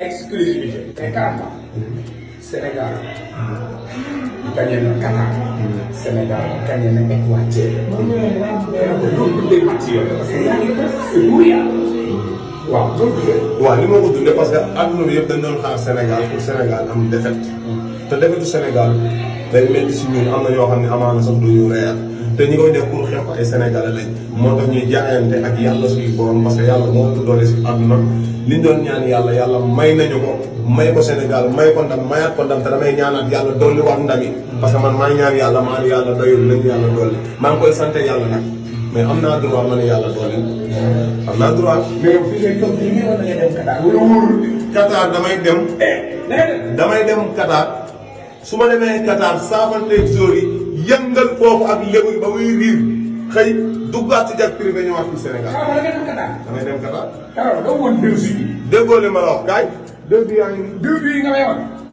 exclusivité. Mais carrément, Sénégal gagné na Qatar. Sénégal gagné na Équateur. loolu day mat ci yoon parce que yaa ngi def c'est pour yàlla. waaw loolu dundee. waaw li ma ko dundee parce que adduna bi yëpp dañ doon xaar Sénégal pour Sénégal am défaite. te défaitu Sénégal day métti si ñun am na yoo xam ne amaana sax du ñu reer. te ñi koy def pour xeex ay Sénégalais lañ. moo tax ñuy jaayante ak yàlla suñu borom parce que yàlla moo ko doole si àdduna li ñu doon ñaan yàlla may nañu ko. may ko Sénégal may ko ndam mayaat ko ndam te damay ñaanaat yàlla dolli waat ndam yi. parce que man maa ngi ñaan yàlla maa ngi yàlla doyul nañu yàlla dolli maa ngi koy sant yàlla nag mais am naa droit ma ne yàlla dolli am naa droit. mais yow fi ngay toog nii nga war a dem Qatar. wala wóorul. Qatar damay dem. damay dem Qatar su ma demee Qatar saafanteeg jour yi yëngal foofu ak lébu ba muy riir xëy duggaat ci jet privé ñëwaat fi Sénégal. waaw wala nga dem Qatar. damay dem Qatar. alors doo woon deux bi. déggoo li ma la wax kaay. 2 bi yaa ngi. 2 bi nga may wax.